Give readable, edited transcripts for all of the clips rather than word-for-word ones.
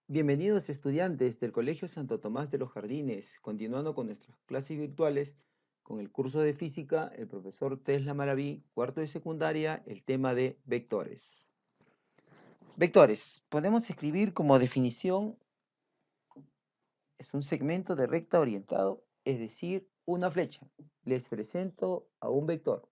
Bienvenidos estudiantes del Colegio Santo Tomás de los Jardines, continuando con nuestras clases virtuales con el curso de física, el profesor Tesla Maraví, cuarto de secundaria, el tema de vectores. Vectores, podemos escribir como definición, es un segmento de recta orientado, es decir, una flecha. Les presento a un vector,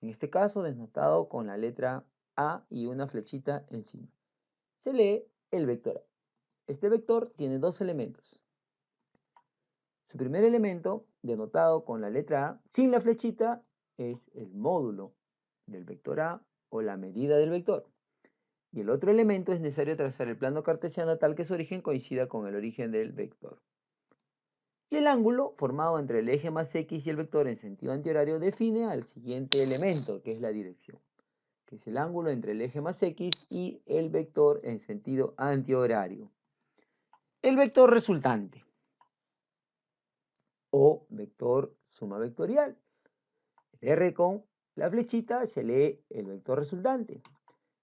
en este caso denotado con la letra A y una flechita encima. Se lee el vector A. Este vector tiene dos elementos. Su primer elemento, denotado con la letra A, sin la flechita, es el módulo del vector A o la medida del vector. Y el otro elemento es necesario trazar el plano cartesiano tal que su origen coincida con el origen del vector. Y el ángulo formado entre el eje más x y el vector en sentido antihorario define al siguiente elemento, que es la dirección, que es el ángulo entre el eje más x y el vector en sentido antihorario. El vector resultante o vector suma vectorial. El R con la flechita se lee el vector resultante.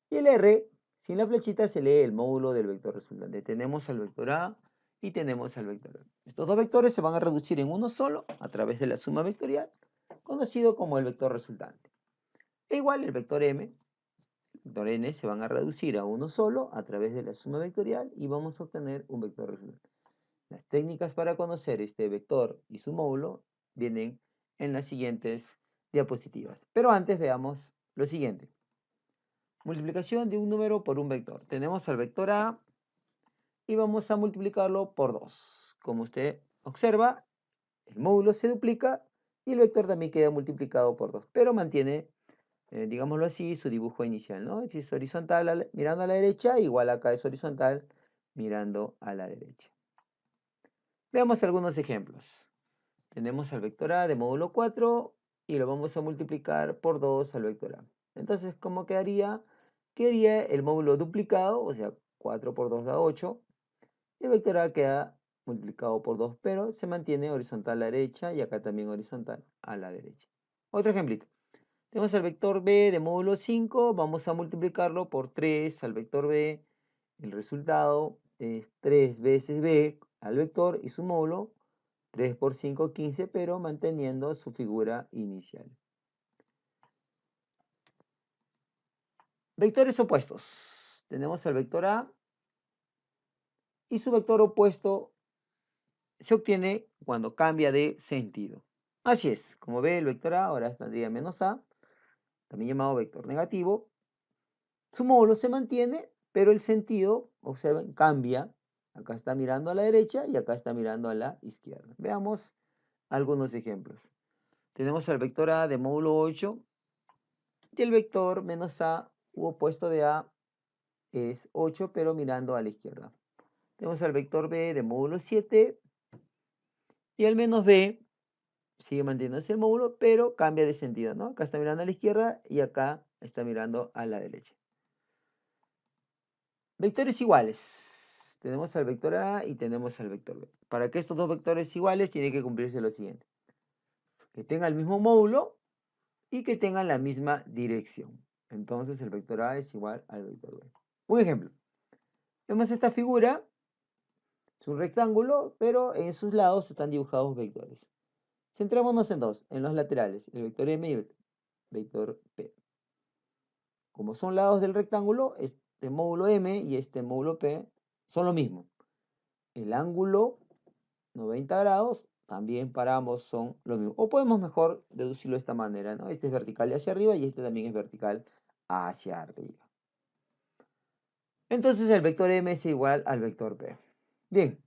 Y el R sin la flechita se lee el módulo del vector resultante. Tenemos al vector A y tenemos al vector B. Estos dos vectores se van a reducir en uno solo a través de la suma vectorial, conocido como el vector resultante. E igual el vector M, el vector N se van a reducir a uno solo a través de la suma vectorial y vamos a obtener un vector resultante. Las técnicas para conocer este vector y su módulo vienen en las siguientes diapositivas. Pero antes veamos lo siguiente. Multiplicación de un número por un vector. Tenemos al vector A y vamos a multiplicarlo por 2. Como usted observa, el módulo se duplica y el vector también queda multiplicado por 2, pero mantiene, digámoslo así, su dibujo inicial, ¿no? Si es horizontal mirando a la derecha, igual acá es horizontal mirando a la derecha. Veamos algunos ejemplos. Tenemos al vector A de módulo 4 y lo vamos a multiplicar por 2 al vector A. Entonces, ¿cómo quedaría? Quedaría el módulo duplicado, o sea, 4 por 2 da 8. Y el vector A queda multiplicado por 2, pero se mantiene horizontal a la derecha y acá también horizontal a la derecha. Otro ejemplito. Tenemos el vector B de módulo 5, vamos a multiplicarlo por 3 al vector B. El resultado es 3 veces B al vector y su módulo 3 por 5, 15, pero manteniendo su figura inicial. Vectores opuestos. Tenemos el vector A y su vector opuesto se obtiene cuando cambia de sentido. Así es, como ve el vector A ahora tendría menos A, también llamado vector negativo. Su módulo se mantiene, pero el sentido, observen, cambia. Acá está mirando a la derecha y acá está mirando a la izquierda. Veamos algunos ejemplos. Tenemos el vector A de módulo 8 y el vector menos A u opuesto de A es 8, pero mirando a la izquierda. Tenemos el vector B de módulo 7 y el menos B sigue manteniéndose el módulo, pero cambia de sentido, ¿no? Acá está mirando a la izquierda y acá está mirando a la derecha. Vectores iguales. Tenemos al vector A y tenemos al vector B. Para que estos dos vectores iguales tiene que cumplirse lo siguiente. Que tengan el mismo módulo y que tengan la misma dirección. Entonces el vector A es igual al vector B. Un ejemplo. Vemos esta figura. Es un rectángulo, pero en sus lados están dibujados vectores. Centrémonos en dos, en los laterales, el vector M y el vector P. Como son lados del rectángulo, este módulo M y este módulo P son lo mismo. El ángulo 90 grados también para ambos son lo mismo. O podemos mejor deducirlo de esta manera, ¿no? Este es vertical hacia arriba y este también es vertical hacia arriba. Entonces el vector M es igual al vector P. Bien,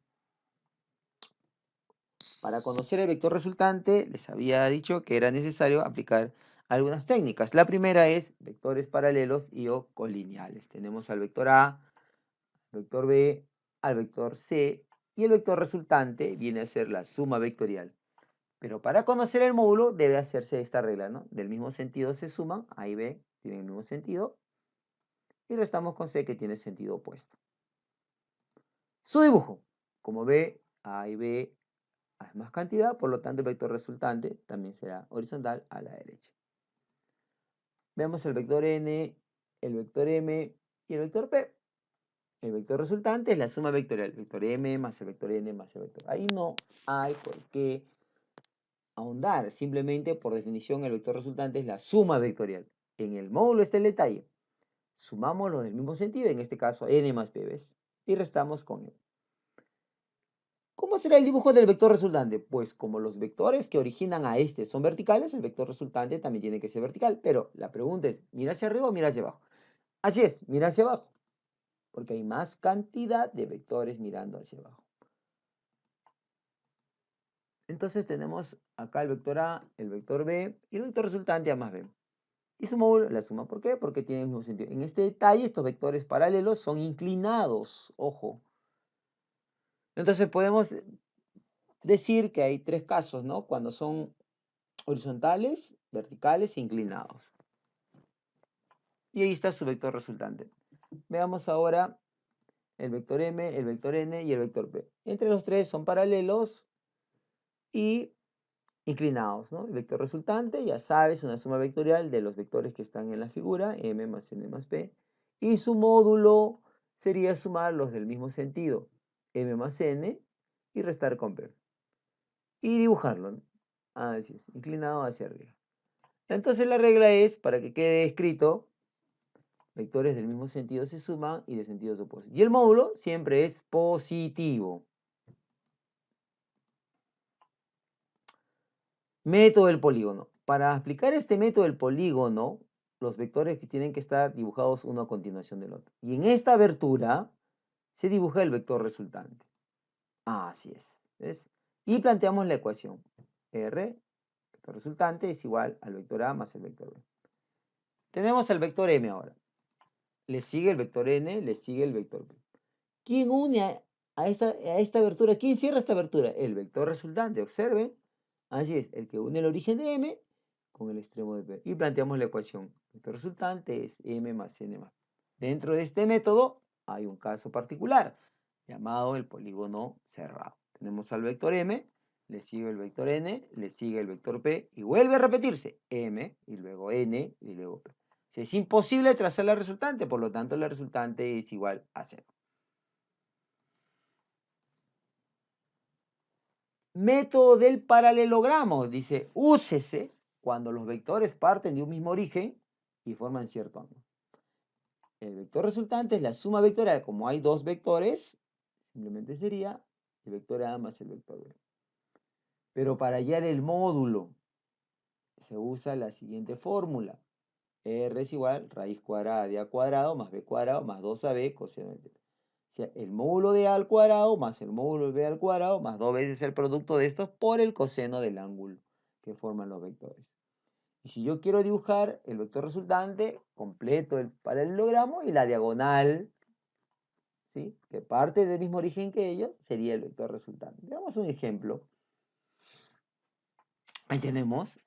para conocer el vector resultante, les había dicho que era necesario aplicar algunas técnicas. La primera es vectores paralelos y o colineales. Tenemos al vector A, al vector B, al vector C, y el vector resultante viene a ser la suma vectorial. Pero para conocer el módulo debe hacerse esta regla, ¿no? Del mismo sentido se suman, A y B tienen el mismo sentido, y restamos con C que tiene sentido opuesto. Su dibujo, como ve, A y B hay más cantidad, por lo tanto el vector resultante también será horizontal a la derecha. Veamos el vector n, el vector m y el vector p. El vector resultante es la suma vectorial. Vector m más el vector n más el vector. Ahí no hay por qué ahondar. Simplemente, por definición, el vector resultante es la suma vectorial. En el módulo está el detalle. Sumamos los del mismo sentido, en este caso n más p, ¿ves? Y restamos con m. ¿Cómo será el dibujo del vector resultante? Pues como los vectores que originan a este son verticales, el vector resultante también tiene que ser vertical. Pero la pregunta es, ¿mira hacia arriba o mira hacia abajo? Así es, mira hacia abajo, porque hay más cantidad de vectores mirando hacia abajo. Entonces tenemos acá el vector A, el vector B y el vector resultante A más B. Y su módulo, la suma, ¿por qué? Porque tiene el mismo sentido. En este detalle, estos vectores paralelos son inclinados, ojo. Entonces podemos decir que hay tres casos, ¿no? Cuando son horizontales, verticales e inclinados. Y ahí está su vector resultante. Veamos ahora el vector M, el vector N y el vector P. Entre los tres son paralelos y inclinados, ¿no? El vector resultante, ya sabes, una suma vectorial de los vectores que están en la figura, M más N más P. Y su módulo sería sumar los del mismo sentido, M más N, y restar con P. Y dibujarlo, ¿no? Así es, inclinado hacia arriba. Entonces la regla es, para que quede escrito, vectores del mismo sentido se suman y de sentidos opuestos. Y el módulo siempre es positivo. Método del polígono. Para explicar este método del polígono, los vectores que tienen que estar dibujados uno a continuación del otro. Y en esta abertura se dibuja el vector resultante. Así es. ¿Ves? Y planteamos la ecuación. R, vector resultante, es igual al vector A más el vector B. Tenemos el vector M ahora. Le sigue el vector N, le sigue el vector B. ¿Quién une a esta abertura? ¿Quién cierra esta abertura? El vector resultante. Observen. Así es, el que une el origen de M con el extremo de P. Y planteamos la ecuación. El vector resultante es M más N más. Dentro de este método hay un caso particular llamado el polígono cerrado. Tenemos al vector M, le sigue el vector N, le sigue el vector P y vuelve a repetirse M y luego N y luego P. Es imposible trazar la resultante, por lo tanto la resultante es igual a 0. Método del paralelogramo, dice, úsese cuando los vectores parten de un mismo origen y forman cierto ángulo. El vector resultante es la suma vectorial. Como hay dos vectores, simplemente sería el vector A más el vector B. Pero para hallar el módulo, se usa la siguiente fórmula. R es igual raíz cuadrada de A cuadrado más B cuadrado más 2AB coseno de θ. O sea, el módulo de A al cuadrado más el módulo de B al cuadrado más 2 veces el producto de estos por el coseno del ángulo que forman los vectores. Y si yo quiero dibujar el vector resultante, completo el paralelogramo y la diagonal, ¿sí?, que parte del mismo origen que ellos, sería el vector resultante. Veamos un ejemplo. Ahí tenemos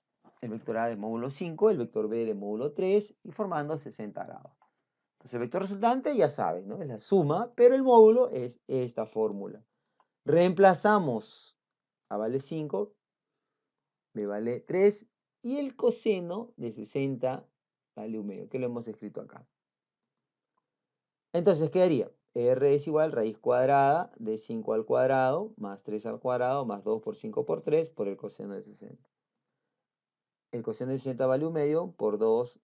el vector A de módulo 5, el vector B de módulo 3 y formando 60 grados. Entonces el vector resultante ya saben, ¿no? Es la suma, pero el módulo es esta fórmula. Reemplazamos A vale 5, B vale 3 y el coseno de 60 vale 1/2, que lo hemos escrito acá. Entonces quedaría R es igual raíz cuadrada de 5 al cuadrado más 3 al cuadrado más 2 por 5 por 3 por el coseno de 60. El coseno de 60 vale 1/2, por 2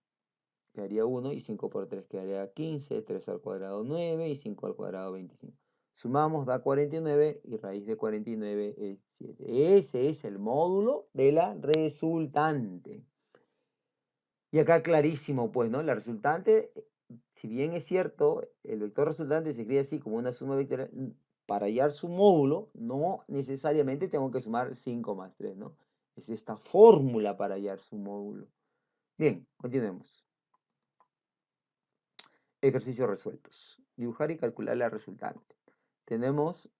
quedaría 1 y 5 por 3 quedaría 15, 3 al cuadrado 9 y 5 al cuadrado 25. Sumamos, da 49 y raíz de 49 es 7. Ese es el módulo de la resultante. Y acá clarísimo, pues, ¿no? La resultante, si bien es cierto, el vector resultante se escribe así como una suma vectorial, para hallar su módulo, no necesariamente tengo que sumar 5 más 3, ¿no? Es esta fórmula para hallar su módulo. Bien, continuemos. Ejercicios resueltos. Dibujar y calcular la resultante. Tenemos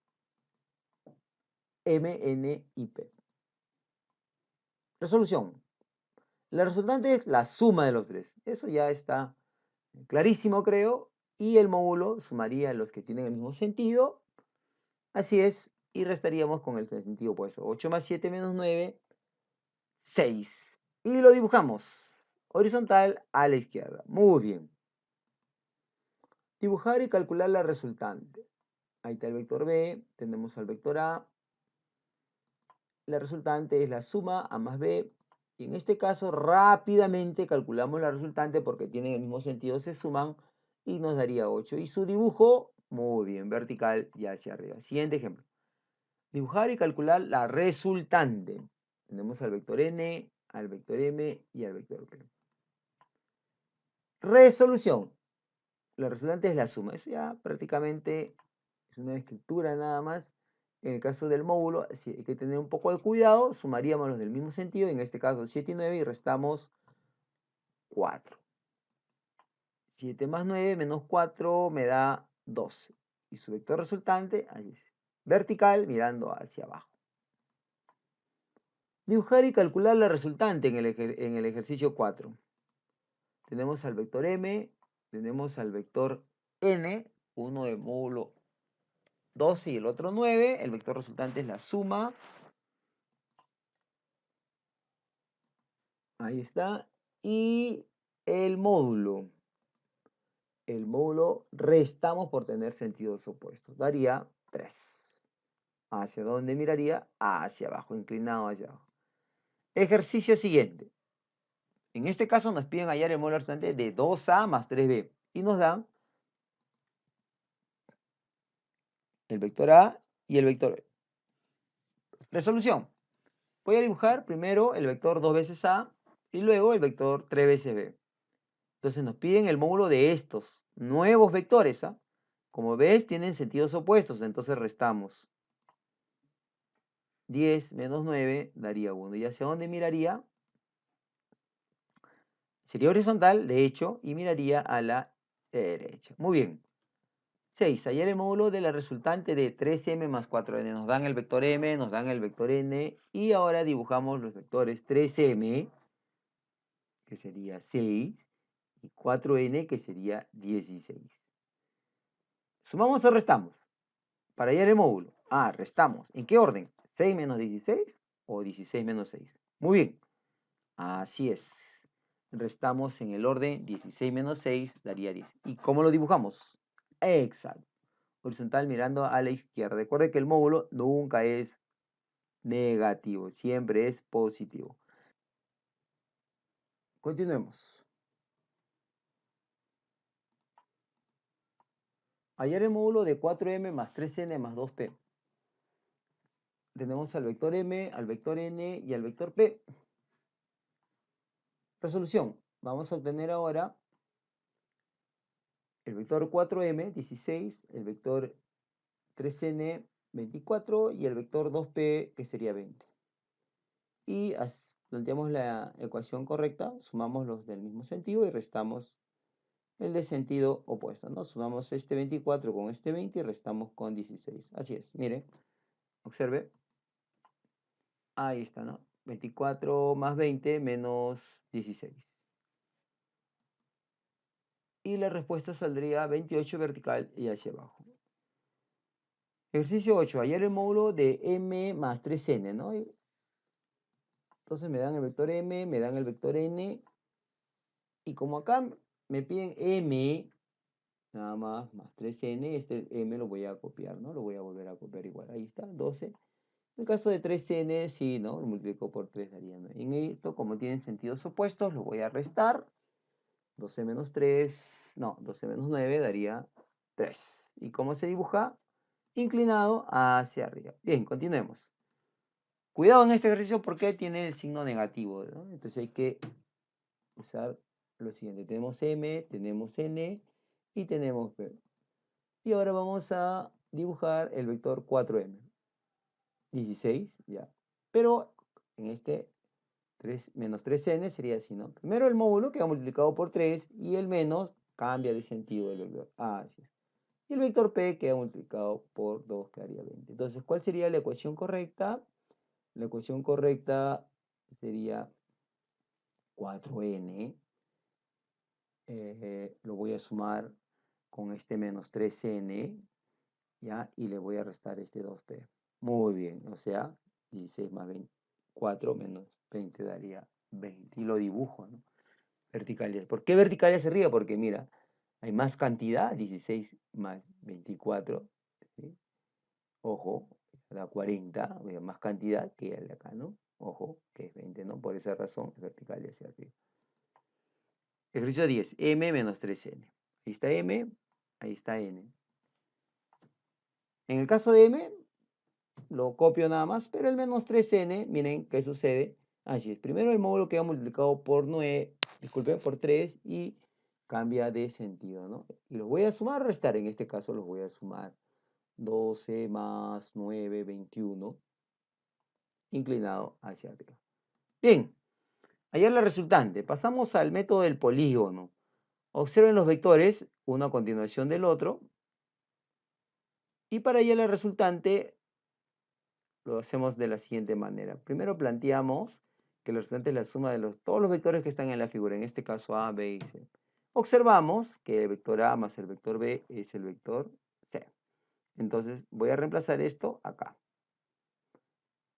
M, N y P. Resolución. La resultante es la suma de los tres. Eso ya está clarísimo, creo. Y el módulo sumaría los que tienen el mismo sentido. Así es. Y restaríamos con el sentido opuesto. 8 más 7 menos 9, 6. Y lo dibujamos horizontal a la izquierda. Muy bien. Dibujar y calcular la resultante. Ahí está el vector B, tenemos al vector A. La resultante es la suma A más B. Y en este caso rápidamente calculamos la resultante porque tienen el mismo sentido, se suman y nos daría 8. Y su dibujo, muy bien, vertical y hacia arriba. Siguiente ejemplo. Dibujar y calcular la resultante. Tenemos al vector N, al vector M y al vector P. Resolución. La resultante es la suma. Eso ya prácticamente es una escritura nada más. En el caso del módulo, sí, hay que tener un poco de cuidado. Sumaríamos los del mismo sentido, en este caso 7 y 9, y restamos 4. 7 más 9 menos 4 me da 12. Y su vector resultante, ahí es, vertical, mirando hacia abajo. Dibujar y calcular la resultante en el ejercicio 4. Tenemos al vector M, tenemos al vector N, uno de módulo 12 y el otro 9. El vector resultante es la suma. Ahí está. Y el módulo. El módulo restamos por tener sentidos opuestos. Daría 3. ¿Hacia dónde miraría? Hacia abajo, inclinado hacia abajo. Ejercicio siguiente. En este caso nos piden hallar el módulo resultante de 2A más 3B. Y nos dan el vector A y el vector B. Resolución. Voy a dibujar primero el vector 2 veces A y luego el vector 3 veces B. Entonces nos piden el módulo de estos nuevos vectores. ¿Ah? Como ves, tienen sentidos opuestos, entonces restamos. 10 menos 9 daría 1. ¿Y hacia dónde miraría? Sería horizontal, de hecho, y miraría a la derecha. Muy bien. 6. Hallar el módulo de la resultante de 3m más 4n. Nos dan el vector m, nos dan el vector n, y ahora dibujamos los vectores 3m, que sería 6, y 4n, que sería 16. ¿Sumamos o restamos? Para hallar el módulo. Restamos. ¿En qué orden? ¿6 menos 16 o 16 menos 6? Muy bien. Así es. Restamos en el orden 16 menos 6 daría 10. ¿Y cómo lo dibujamos? Exacto. Horizontal mirando a la izquierda. Recuerde que el módulo nunca es negativo, siempre es positivo. Continuemos. Hallar el módulo de 4m más 3n más 2p. Tenemos al vector m, al vector n y al vector p. Resolución. Vamos a obtener ahora el vector 4m, 16, el vector 3n, 24 y el vector 2p, que sería 20. Y planteamos la ecuación correcta, sumamos los del mismo sentido y restamos el de sentido opuesto, ¿no? Sumamos este 24 con este 20 y restamos con 16. Así es, mire, observe. Ahí está, ¿no? 24 más 20 menos 16. Y la respuesta saldría 28 vertical y hacia abajo. Ejercicio 8. Hallar el módulo de m más 3n, ¿no? Entonces me dan el vector m, me dan el vector n. Y como acá me piden m, nada más 3n, este m lo voy a copiar, ¿no? Lo voy a volver a copiar igual. Ahí está, 12. En el caso de 3n, sí, ¿no? Lo multiplico por 3, daría 9. En esto, como tienen sentidos opuestos, lo voy a restar. 12 menos 3, no, 12 menos 9 daría 3. ¿Y cómo se dibuja? Inclinado hacia arriba. Bien, continuemos. Cuidado en este ejercicio porque tiene el signo negativo, ¿no? Entonces hay que usar lo siguiente. Tenemos M, tenemos N y tenemos P. Y ahora vamos a dibujar el vector 4M. 16, ya. Pero en este 3, menos 3n sería así, ¿no? Primero el módulo queda multiplicado por 3 y el menos cambia de sentido del vector. Así es. Y el vector p queda multiplicado por 2, quedaría 20. Entonces, ¿cuál sería la ecuación correcta? La ecuación correcta sería 4n. Lo voy a sumar con este menos 3n, ¿ya? Y le voy a restar este 2p. Muy bien, o sea, 16 más 24 menos 20 daría 20. Y lo dibujo, ¿no? Verticales. ¿Por qué verticales hacia arriba? Porque mira, Hay más cantidad, 16 más 24, ¿sí? Ojo, da 40, más cantidad que el de acá, ¿no? Ojo, que es 20, ¿no? Por esa razón, es vertical y hacia arriba. Ejercicio 10, m menos 3n. Ahí está m, ahí está n. En el caso de m, lo copio nada más, pero el menos 3n, miren qué sucede. Así es, primero el módulo queda multiplicado por 9, disculpe, por 3 y cambia de sentido, ¿no? Y los voy a sumar o restar, en este caso los voy a sumar. 12 más 9, 21, inclinado hacia arriba. Bien, hallar la resultante. Pasamos al método del polígono. Observen los vectores, uno a continuación del otro. Y para hallar la resultante, lo hacemos de la siguiente manera. Primero planteamos que la resultante es la suma de todos los vectores que están en la figura, en este caso A, B y C. Observamos que el vector A más el vector B es el vector C. Entonces voy a reemplazar esto acá.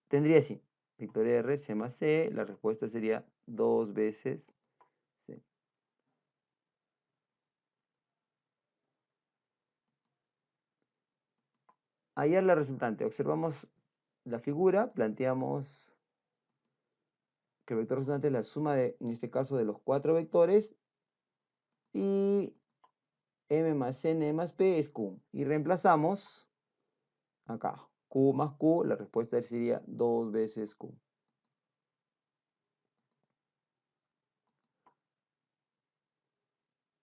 Tendría así, vector R, C más C, la respuesta sería 2 veces C. Hallar la resultante. Observamos la figura, planteamos que el vector resultante es la suma de, en este caso, de los 4 vectores y m más n más p es q. Y reemplazamos acá, q más q, la respuesta sería 2 veces q.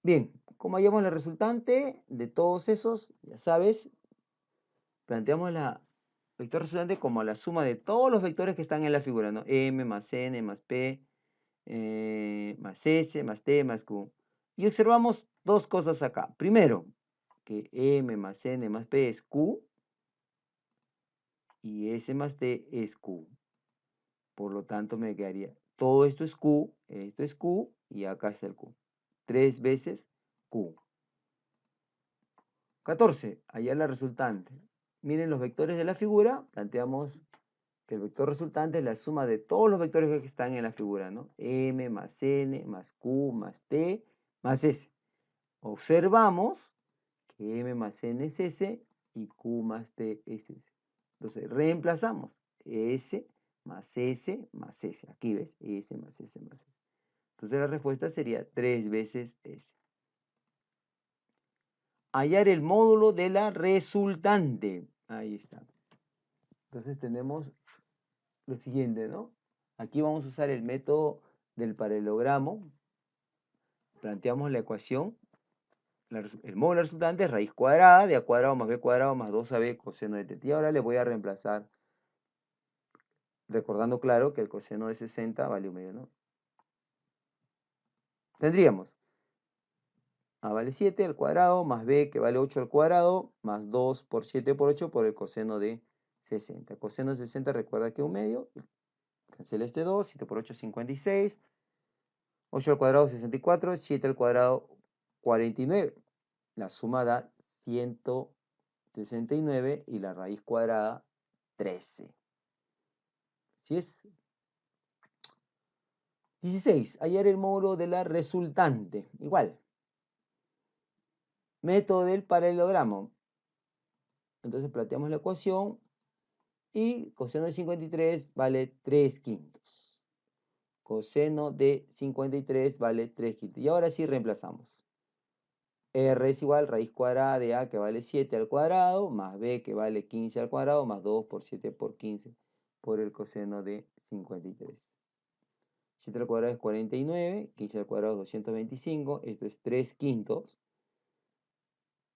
Bien, como hallamos la resultante de todos esos, ya sabes, planteamos la vector resultante como la suma de todos los vectores que están en la figura, ¿no? M más n más p más s más t más q. Y observamos dos cosas acá. Primero, que m más n más p es q y s más t es q. Por lo tanto, me quedaría, todo esto es q y acá está el q. 3 veces q. 14. Allá la resultante. Miren los vectores de la figura. Planteamos que el vector resultante es la suma de todos los vectores que están en la figura, ¿no? M más n más q más t más s. Observamos que m más n es s y q más t es s. Entonces, reemplazamos s más s más s. Aquí ves, s más s más s. Entonces, la respuesta sería 3 veces s. Hallar el módulo de la resultante. Ahí está. Entonces, tenemos lo siguiente, ¿no? Aquí vamos a usar el método del paralelogramo. Planteamos la ecuación. El módulo resultante es raíz cuadrada de a cuadrado más b cuadrado más 2ab coseno de θ. Y ahora le voy a reemplazar, recordando claro que el coseno de 60 vale 1/2, ¿no? Tendríamos a vale 7 al cuadrado más b que vale 8 al cuadrado más 2 por 7 por 8 por el coseno de 60. El coseno de 60 recuerda que 1/2, cancela este 2, 7 por 8 56, 8 al cuadrado 64, 7 al cuadrado 49. La suma da 169 y la raíz cuadrada 13. ¿Sí es? 16. Hallar el módulo de la resultante. Igual. Método del paralelogramo. Entonces planteamos la ecuación y coseno de 53 vale 3 quintos. Coseno de 53 vale 3 quintos. Y ahora sí reemplazamos. R es igual raíz cuadrada de A que vale 7 al cuadrado, más B que vale 15 al cuadrado, más 2 por 7 por 15 por el coseno de 53. 7 al cuadrado es 49, 15 al cuadrado es 225, esto es 3 quintos.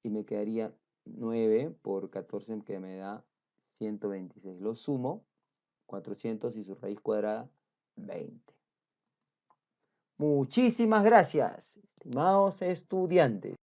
Y me quedaría 9 por 14 que me da 126. Lo sumo, 400 y su raíz cuadrada, 20. Muchísimas gracias, estimados estudiantes.